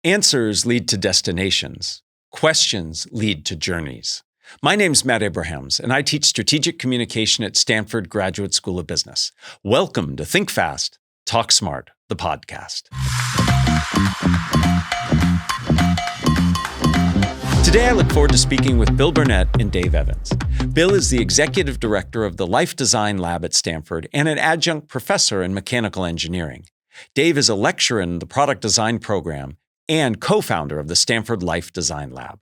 Answers lead to destinations. Questions lead to journeys. My name's Matt Abrahams, and I teach strategic communication at Stanford Graduate School of Business. Welcome to Think Fast, Talk Smart, the podcast. Today, I look forward to speaking with Bill Burnett and Dave Evans. Bill is the executive director of the Life Design Lab at Stanford and an adjunct professor in mechanical engineering. Dave is a lecturer in the product design program and co-founder of the Stanford Life Design Lab.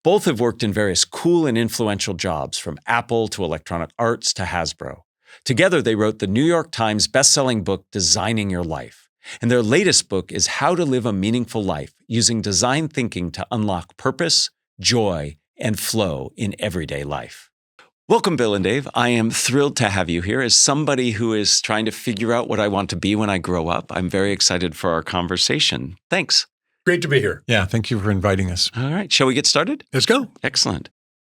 Both have worked in various cool and influential jobs, from Apple to Electronic Arts to Hasbro. Together, they wrote the New York Times bestselling book, Designing Your Life. And their latest book is How to Live a Meaningful Life, using design thinking to unlock purpose, joy, and flow in everyday life. Welcome, Bill and Dave. I am thrilled to have you here. As somebody who is trying to figure out what I want to be when I grow up, I'm very excited for our conversation. Thanks. Great to be here. Yeah, thank you for inviting us. All right. Shall we get started? Let's go. Excellent.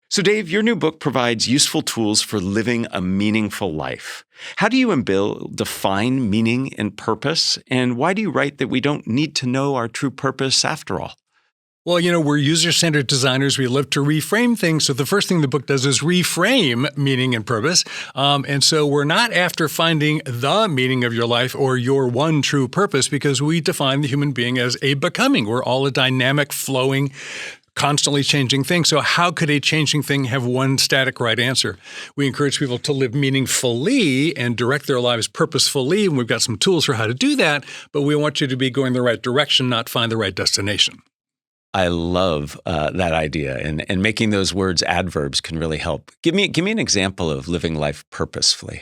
So, Dave, your new book provides useful tools for living a meaningful life. How do you and Bill define meaning and purpose? And why do you write that we don't need to know our true purpose after all? Well, we're user-centered designers. We love to reframe things. So the first thing the book does is reframe meaning and purpose. And so we're not after finding the meaning of your life or your one true purpose, because we define the human being as a becoming. We're all a dynamic, flowing, constantly changing thing. So how could a changing thing have one static right answer? We encourage people to live meaningfully and direct their lives purposefully. And we've got some tools for how to do that. But we want you to be going the right direction, not find the right destination. I love that idea, and making those words adverbs can really help. Give me an example of living life purposefully.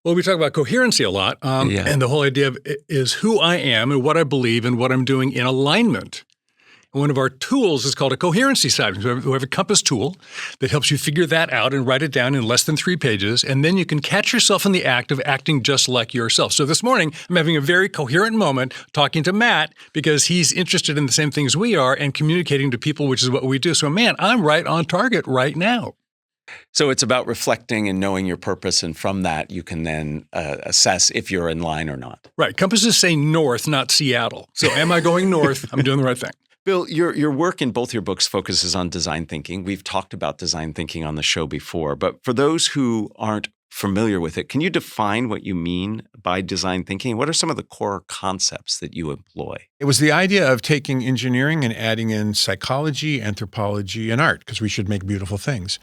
Well, we talk about coherency a lot, and the whole idea is who I am and what I believe and what I'm doing in alignment. One of our tools is called a coherency sighting. So we have a compass tool that helps you figure that out and write it down in less than 3 pages. And then you can catch yourself in the act of acting just like yourself. So this morning, I'm having a very coherent moment talking to Matt because he's interested in the same things we are and communicating to people, which is what we do. So, man, I'm right on target right now. So it's about reflecting and knowing your purpose. And from that, you can then assess if you're in line or not. Right. Compasses say north, not Seattle. So am I going north? I'm doing the right thing. Bill, your work in both your books focuses on design thinking. We've talked about design thinking on the show before, but for those who aren't familiar with it, can you define what you mean by design thinking? What are some of the core concepts that you employ? It was the idea of taking engineering and adding in psychology, anthropology, and art, because we should make beautiful things.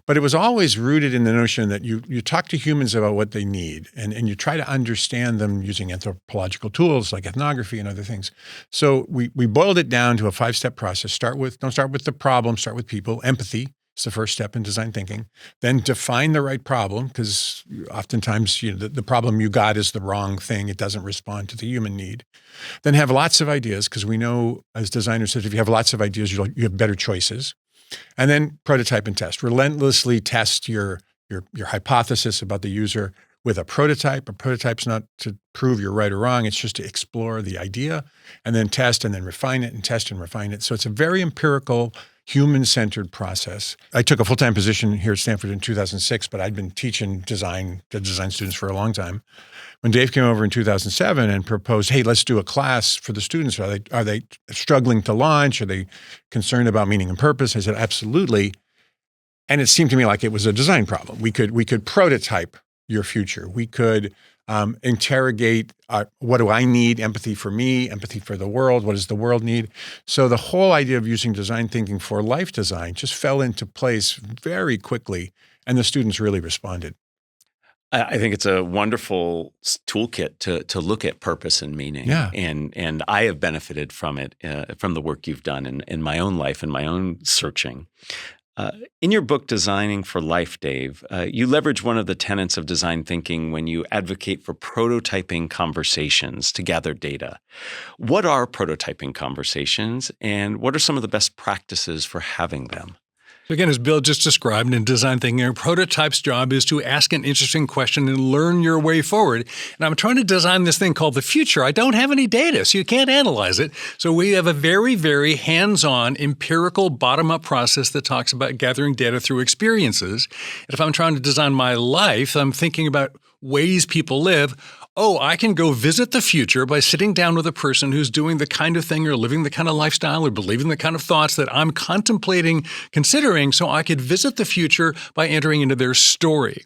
But it was always rooted in the notion that you talk to humans about what they need, and you try to understand them using anthropological tools like ethnography and other things. So we boiled it down to a 5-step process. Don't start with the problem, start with people. Empathy is the first step in design thinking. Then define the right problem, because oftentimes the problem you got is the wrong thing. It doesn't respond to the human need. Then have lots of ideas, because we know as designers that if you have lots of ideas, you have better choices. And then prototype and test. Relentlessly test your hypothesis about the user with a prototype. A prototype's not to prove you're right or wrong. It's just to explore the idea, and then test, and then refine it, and test and refine it. So it's a very empirical, human-centered process. I took a full-time position here at Stanford in 2006, but I'd been teaching design to design students for a long time. When Dave came over in 2007 and proposed, hey, let's do a class for the students. Are they struggling to launch? Are they concerned about meaning and purpose? I said, absolutely. And it seemed to me like it was a design problem. We could prototype your future. We could interrogate what do I need? Empathy for me, empathy for the world. What does the world need? So the whole idea of using design thinking for life design just fell into place very quickly, and the students really responded. I think it's a wonderful toolkit to look at purpose and meaning. Yeah. And I have benefited from it, from the work you've done in my own life and my own searching. In your book, Designing for Life, Dave, you leverage one of the tenets of design thinking when you advocate for prototyping conversations to gather data. What are prototyping conversations, and what are some of the best practices for having them? So again, as Bill just described in design thinking, a prototype's job is to ask an interesting question and learn your way forward. And I'm trying to design this thing called the future. I don't have any data, so you can't analyze it. So we have a very, very hands-on, empirical, bottom-up process that talks about gathering data through experiences. And if I'm trying to design my life, I'm thinking about ways people live. oh, I can go visit the future by sitting down with a person who's doing the kind of thing or living the kind of lifestyle or believing the kind of thoughts that I'm contemplating, considering, so I could visit the future by entering into their story.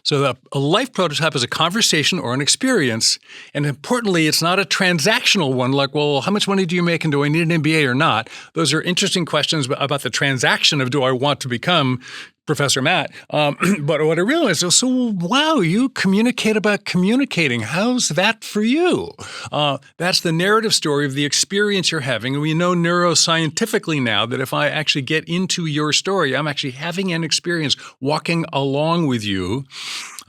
So a life prototype is a conversation or an experience. And importantly, it's not a transactional one like, well, how much money do you make and do I need an MBA or not? Those are interesting questions about the transaction of do I want to become Professor Matt. But what I realized was, so wow, you communicate about communicating. How's that for you? That's the narrative story of the experience you're having. And we know neuroscientifically now that if I actually get into your story, I'm actually having an experience walking along with you.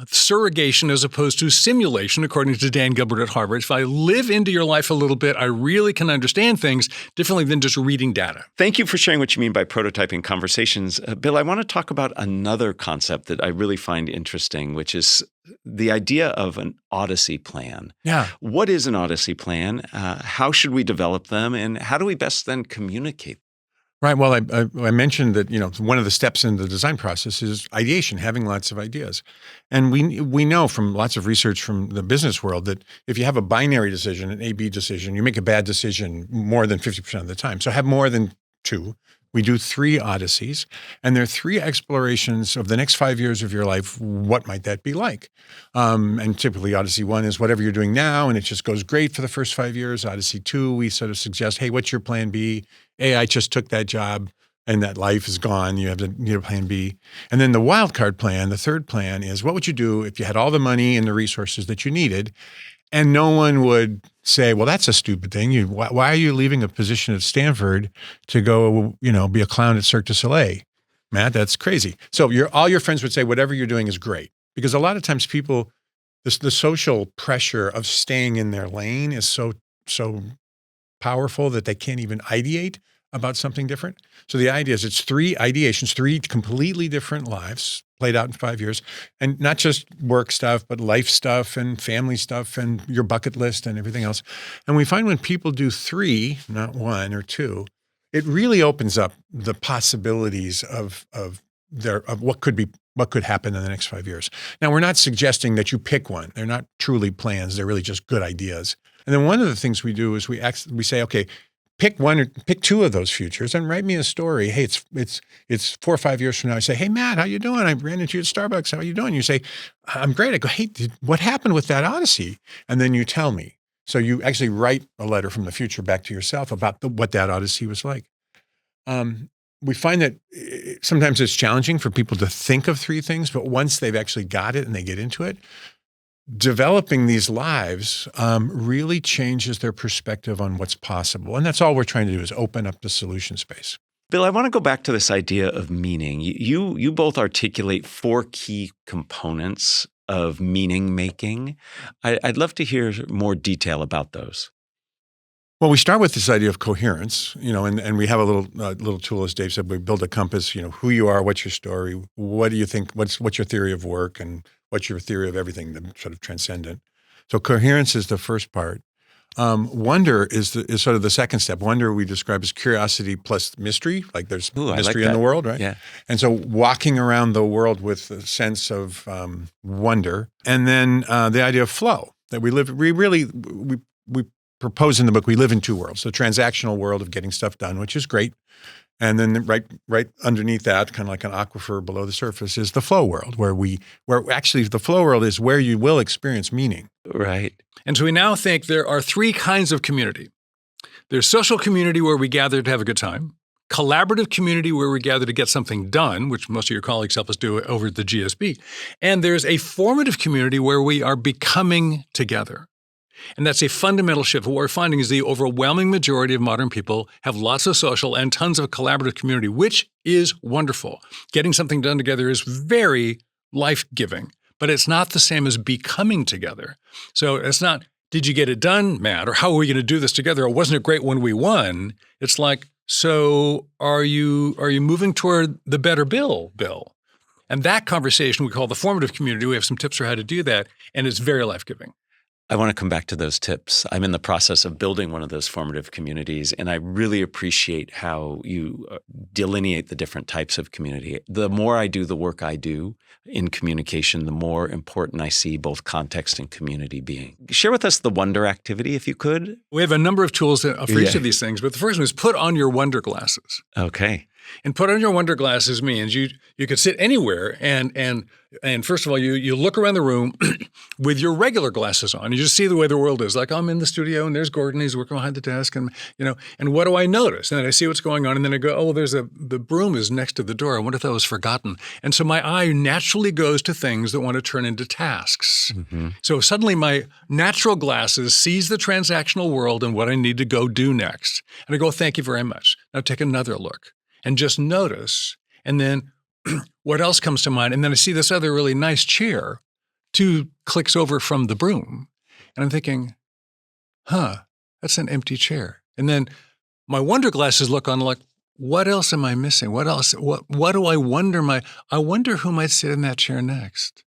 Surrogation as opposed to simulation, according to Dan Gilbert at Harvard. If I live into your life a little bit, I really can understand things differently than just reading data. Thank you for sharing what you mean by prototyping conversations. Bill, I want to talk about another concept that I really find interesting, which is the idea of an Odyssey plan. Yeah. What is an Odyssey plan? How should we develop them? And how do we best then communicate? Right. Well, I mentioned that, one of the steps in the design process is ideation, having lots of ideas. And we know from lots of research from the business world that if you have a binary decision, an A-B decision, you make a bad decision more than 50% of the time. So have more than two. We do 3 Odysseys, and there are 3 explorations of the next 5 years of your life. What might that be like? And typically Odyssey 1 is whatever you're doing now, and it just goes great for the first 5 years. Odyssey 2, we sort of suggest, hey, what's your plan B? A, I just took that job, and that life is gone. You need a plan B. And then the wild card plan, the third plan is, what would you do if you had all the money and the resources that you needed, and no one would say, well, that's a stupid thing. Why are you leaving a position at Stanford to go, be a clown at Cirque du Soleil? Matt, that's crazy. So all your friends would say, whatever you're doing is great. Because a lot of times people, the social pressure of staying in their lane is so powerful that they can't even ideate about something different. So the idea is it's 3 ideations, 3 completely different lives played out in 5 years, and not just work stuff, but life stuff and family stuff and your bucket list and everything else. And we find when people do 3, not 1 or 2, it really opens up the possibilities of what could happen in the next 5 years. Now, we're not suggesting that you pick one. They're not truly plans. They're really just good ideas. And then one of the things we do is we say, okay, pick 1 or pick 2 of those futures and write me a story. Hey, it's 4 or 5 years from now. I say, hey, Matt, how you doing? I ran into you at Starbucks. How are you doing? You say, I'm great. I go, hey, what happened with that Odyssey? And then you tell me. So you actually write a letter from the future back to yourself about what that Odyssey was like. We find that sometimes it's challenging for people to think of 3 things, but once they've actually got it and they get into it, developing these lives really changes their perspective on what's possible. And that's all we're trying to do is open up the solution space. Bill, I want to go back to this idea of meaning. You both articulate 4 key components of meaning making. I'd love to hear more detail about those. Well, we start with this idea of coherence, and we have a little tool, as Dave said. We build a compass, who you are, what's your story, what do you think, what's your theory of work, and what's your theory of everything, the sort of transcendent. So coherence is the first part. Wonder is sort of the second step. Wonder we describe as curiosity plus mystery, like there's mystery in the world, right? Yeah. And so walking around the world with a sense of wonder, and then the idea of flow that we propose in the book. We live in 2 worlds: the transactional world of getting stuff done, which is great, and then right underneath that, kind of like an aquifer below the surface, is the flow world, where actually the flow world is where you will experience meaning. Right. And so we now think there are 3 kinds of community. There's social community where we gather to have a good time, collaborative community where we gather to get something done, which most of your colleagues help us do over at the GSB, and there's a formative community where we are becoming together. And that's a fundamental shift. What we're finding is the overwhelming majority of modern people have lots of social and tons of collaborative community, which is wonderful. Getting something done together is very life-giving, but it's not the same as becoming together. So it's not, did you get it done, Matt? Or how are we going to do this together? Or wasn't it great when we won? It's like, so are you moving toward the better Bill? And that conversation we call the formative community. We have some tips for how to do that, and it's very life-giving. I want to come back to those tips. I'm in the process of building one of those formative communities, and I really appreciate how you delineate the different types of community. The more I do the work I do in communication, the more important I see both context and community being. Share with us the wonder activity, if you could. We have a number of tools for each of these things, but the first one is put on your wonder glasses. Okay. And put on your wonder glasses means you could sit anywhere and first of all, you look around the room with your regular glasses on. You just see the way the world is. Like, I'm in the studio and there's Gordon, he's working behind the desk, and and what do I notice? And then I see what's going on, and then I go, oh, the broom is next to the door. I wonder if that was forgotten. And so my eye naturally goes to things that want to turn into tasks. Mm-hmm. So suddenly my natural glasses sees the transactional world and what I need to go do next. And I go, thank you very much. Now take another look. And just notice, and then what else comes to mind? And then I see this other really nice chair 2 clicks over from the broom. And I'm thinking, that's an empty chair. And then my wonder glasses look on like, what else am I missing? What else? What do I wonder? I wonder who might sit in that chair next.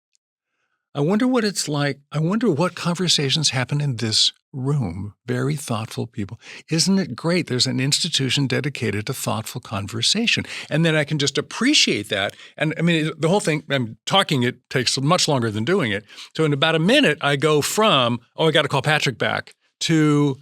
I wonder what it's like. I wonder what conversations happen in this room. Very thoughtful people. Isn't it great? There's an institution dedicated to thoughtful conversation. And then I can just appreciate that. And I mean, the whole thing, I'm talking, it takes much longer than doing it. So in about a minute, I go from, I got to call Patrick back, to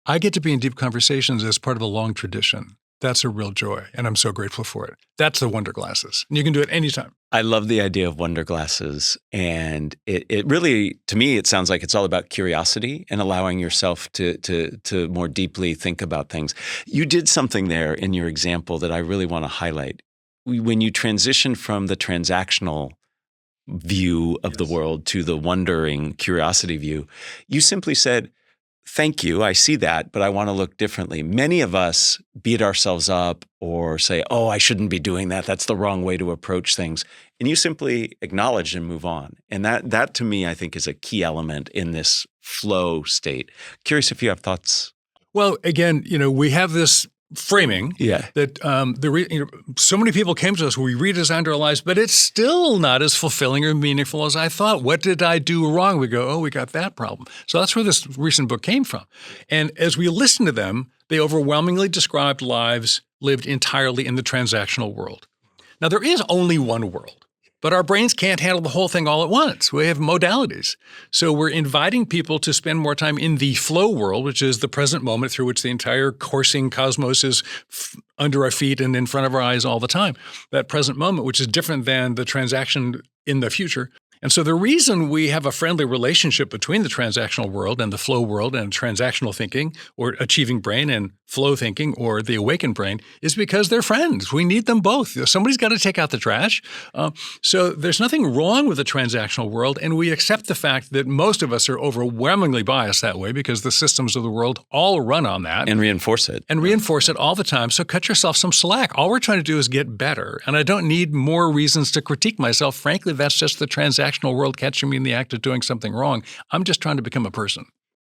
I get to be in deep conversations as part of a long tradition. That's a real joy, and I'm so grateful for it. That's the wonder glasses. And you can do it anytime. I love the idea of wonder glasses. And it really, to me, it sounds like it's all about curiosity and allowing yourself to more deeply think about things. You did something there in your example that I really want to highlight. When you transition from the transactional view of the world to the wondering curiosity view, you simply said, thank you, I see that, but I want to look differently. Many of us beat ourselves up or say, oh, I shouldn't be doing that. That's the wrong way to approach things. And you simply acknowledge and move on. And that to me, I think, is a key element in this flow state. Curious if you have thoughts. Well, again, we have this framing that so many people came to us, we redesigned our lives, but it's still not as fulfilling or meaningful as I thought. What did I do wrong? We go, oh, we got that problem. So that's where this recent book came from. And as we listened to them, they overwhelmingly described lives lived entirely in the transactional world. Now, there is only one world, but our brains can't handle the whole thing all at once. We have modalities. So we're inviting people to spend more time in the flow world, which is the present moment through which the entire coursing cosmos is under our feet and in front of our eyes all the time. That present moment, which is different than the transaction in the future. And so the reason we have a friendly relationship between the transactional world and the flow world and transactional thinking or achieving brain and flow thinking or the awakened brain is because they're friends. We need them both. Somebody's got to take out the trash. So there's nothing wrong with the transactional world, and we accept the fact that most of us are overwhelmingly biased that way because the systems of the world all run on that. And reinforce it. And reinforce it all the time. So cut yourself some slack. All we're trying to do is get better. And I don't need more reasons to critique myself. Frankly, that's just the transactional world catching me in the act of doing something wrong. I'm just trying to become a person.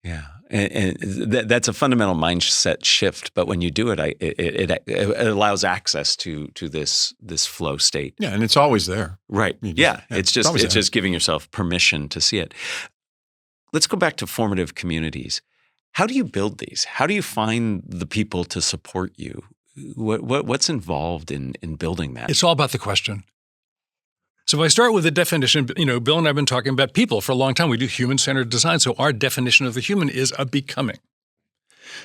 Yeah. And that's a fundamental mindset shift. But when you do it, it allows access to this flow state. Yeah, and it's always there. Right. It's just giving yourself permission to see it. Let's go back to formative communities. How do you build these? How do you find the people to support you? What's involved in building that? It's all about the question. So if I start with the definition, Bill and I have been talking about people for a long time. We do human-centered design. So our definition of the human is a becoming.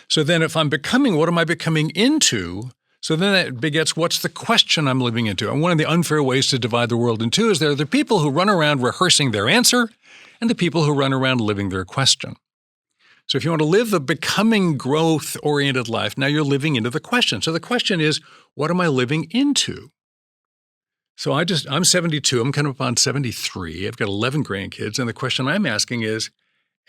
So then if I'm becoming, what am I becoming into? So then that begets, what's the question I'm living into? And one of the unfair ways to divide the world in two is there are the people who run around rehearsing their answer and the people who run around living their question. So if you want to live the becoming growth-oriented life, now you're living into the question. So the question is, what am I living into? So I'm 72, I'm kind of on 73, I've got 11 grandkids, and the question I'm asking is,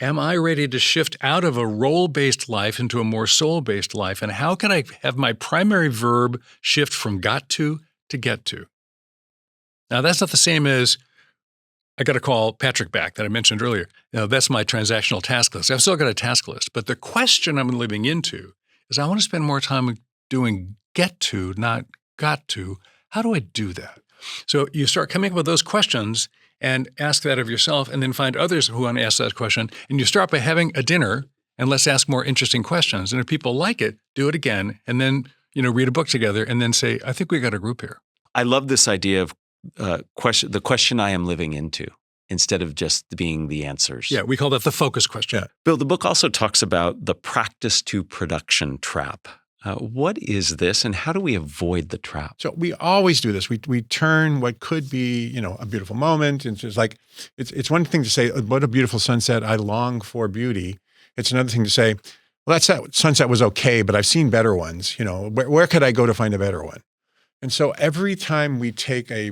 am I ready to shift out of a role-based life into a more soul-based life, and how can I have my primary verb shift from got to get to? Now, that's not the same as, I got to call Patrick back that I mentioned earlier. That's my transactional task list. I've still got a task list, but the question I'm living into is I want to spend more time doing get to, not got to. How do I do that? So you start coming up with those questions, and ask that of yourself, and then find others who want to ask that question. And you start by having a dinner, and let's ask more interesting questions. And if people like it, do it again, and then read a book together, and then say, I think we got a group here. I love this idea of the question I am living into, instead of just being the answers. Yeah, we call that the focus question. Yeah. Bill, the book also talks about the practice to production trap. What is this, and how do we avoid the trap? So we always do this. We turn what could be, a beautiful moment. And it's like, it's one thing to say, what a beautiful sunset, I long for beauty. It's another thing to say, well, that sunset was okay, but I've seen better ones. Where could I go to find a better one? And so every time we take a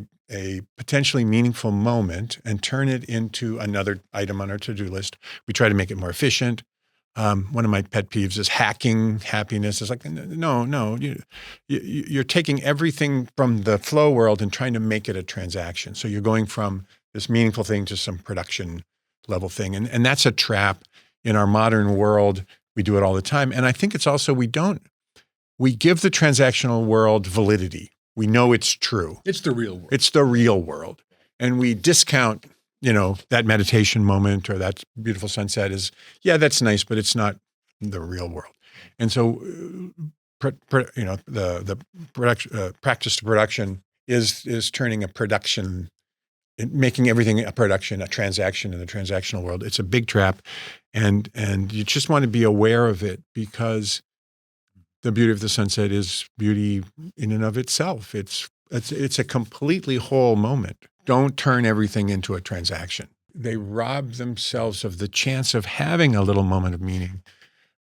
potentially meaningful moment and turn it into another item on our to-do list, we try to make it more efficient. One of my pet peeves is hacking happiness. It's like, no, you're taking everything from the flow world and trying to make it a transaction. So you're going from this meaningful thing to some production level thing. And that's a trap in our modern world. We do it all the time. And I think it's also, we give the transactional world validity. We know it's true. It's the real world. It's the real world. And we discount, that meditation moment or that beautiful sunset is, yeah, that's nice, but it's not the real world. And so, the production, practice to production is turning a production, making everything a production, a transaction in the transactional world. It's a big trap. And you just want to be aware of it, because the beauty of the sunset is beauty in and of itself. It's a completely whole moment. Don't turn everything into a transaction. They rob themselves of the chance of having a little moment of meaning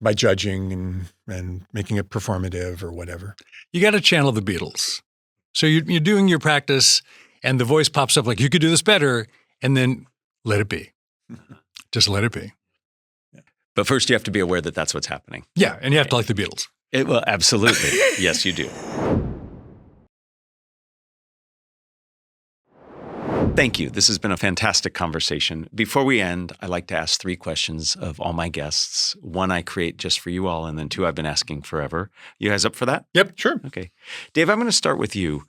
by judging and making it performative or whatever. You got to channel the Beatles. So you're doing your practice, and the voice pops up like, you could do this better, and then let it be. Just let it be. But first, you have to be aware that that's what's happening. Yeah, and you have to like the Beatles. Well, absolutely. Yes, you do. Thank you. This has been a fantastic conversation. Before we end, I like to ask 3 questions of all my guests. 1 I create just for you all, and then 2 I've been asking forever. You guys up for that? Yep, sure. Okay. Dave, I'm going to start with you.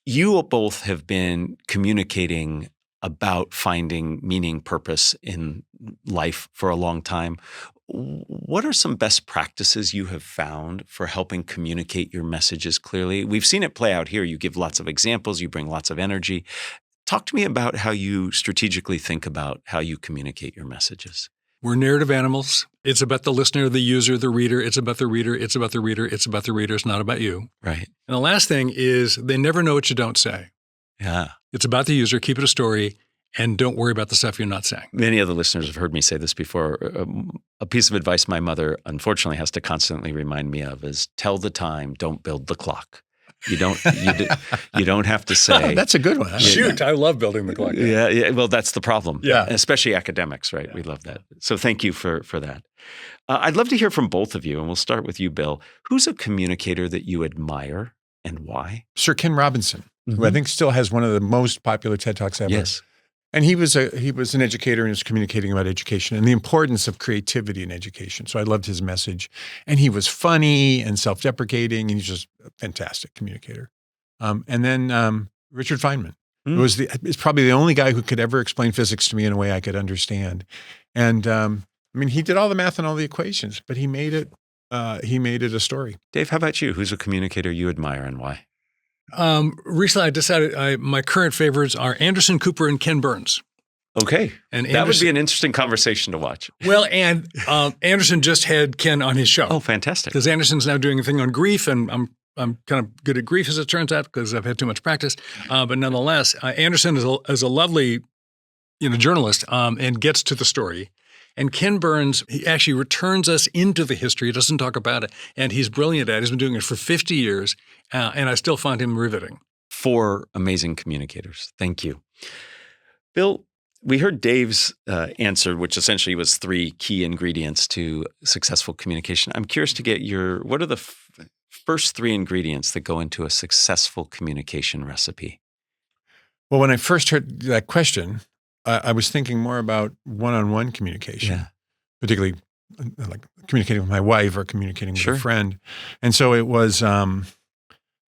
You both have been communicating about finding meaning, purpose in life for a long time. What are some best practices you have found for helping communicate your messages clearly? We've seen it play out here. You give lots of examples. You bring lots of energy. Talk to me about how you strategically think about how you communicate your messages. We're narrative animals. It's about the listener, the user, the reader. It's about the reader. It's about the reader. It's about the reader. It's not about you. Right. And the last thing is they never know what you don't say. Yeah. It's about the user. Keep it a story, and don't worry about the stuff you're not saying. Many of the listeners have heard me say this before. A piece of advice my mother unfortunately has to constantly remind me of is tell the time, don't build the clock. You don't have to say. That's a good one. Shoot, I love building the clock. Yeah. Well, that's the problem. Yeah. Especially academics, right? Yeah. We love that. So thank you for that. I'd love to hear from both of you, and we'll start with you, Bill. Who's a communicator that you admire and why? Sir Ken Robinson, who I think still has one of the most popular TED Talks ever. Yes. And he was an educator and was communicating about education and the importance of creativity in education. So I loved his message. And he was funny and self-deprecating, and he's just a fantastic communicator. And then Richard Feynman, who is probably the only guy who could ever explain physics to me in a way I could understand. And he did all the math and all the equations, but he made it a story. Dave, how about you? Who's a communicator you admire and why? Recently, I decided my current favorites are Anderson Cooper and Ken Burns. Okay. And that would be an interesting conversation to watch. Well, and Anderson just had Ken on his show. Oh, fantastic. Because Anderson's now doing a thing on grief, and I'm kind of good at grief, as it turns out, because I've had too much practice. But nonetheless, Anderson is a lovely journalist and gets to the story. And Ken Burns, he actually returns us into the history. He doesn't talk about it. And he's brilliant at it. He's been doing it for 50 years. And I still find him riveting. 4 amazing communicators. Thank you. Bill, we heard Dave's answer, which essentially was 3 key ingredients to successful communication. I'm curious to get what are the first 3 ingredients that go into a successful communication recipe? Well, when I first heard that question, I was thinking more about one-on-one communication, particularly like communicating with my wife or communicating with a friend. And so it was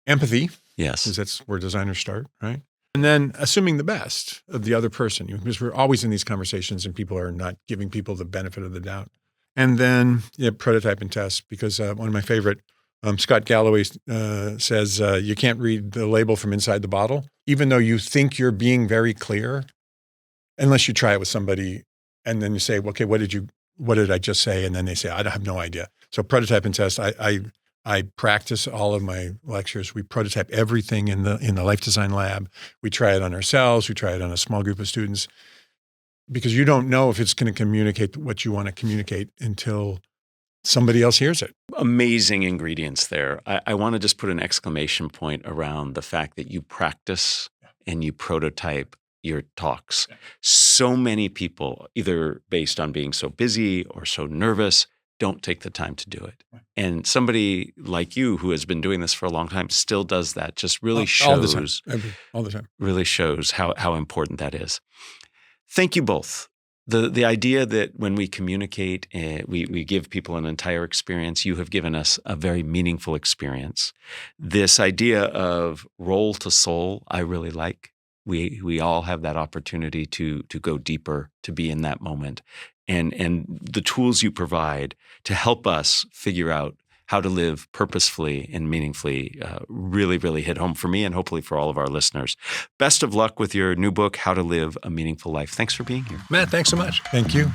empathy. Yes. Because that's where designers start, right? And then assuming the best of the other person, because we're always in these conversations and people are not giving people the benefit of the doubt. And then prototype and test, because one of my favorite, Scott Galloway says, you can't read the label from inside the bottle, even though you think you're being very clear, unless you try it with somebody and then you say, okay, what did I just say? And then they say, I have no idea. So prototype and test, I practice all of my lectures. We prototype everything in the Life Design Lab. We try it on ourselves. We try it on a small group of students, because you don't know if it's going to communicate what you want to communicate until somebody else hears it. Amazing ingredients there. I want to just put an exclamation point around the fact that you practice and you prototype your talks. Yeah. So many people, either based on being so busy or so nervous, don't take the time to do it. Right. And somebody like you who has been doing this for a long time still does that. Just really shows all the time. Really shows how important that is. Thank you both. The idea that when we communicate, we give people an entire experience. You have given us a very meaningful experience. This idea of role to soul, I really like. We all have that opportunity to go deeper, to be in that moment. And the tools you provide to help us figure out how to live purposefully and meaningfully really, really hit home for me and hopefully for all of our listeners. Best of luck with your new book, How to Live a Meaningful Life. Thanks for being here. Matt, thanks so much. Thank you.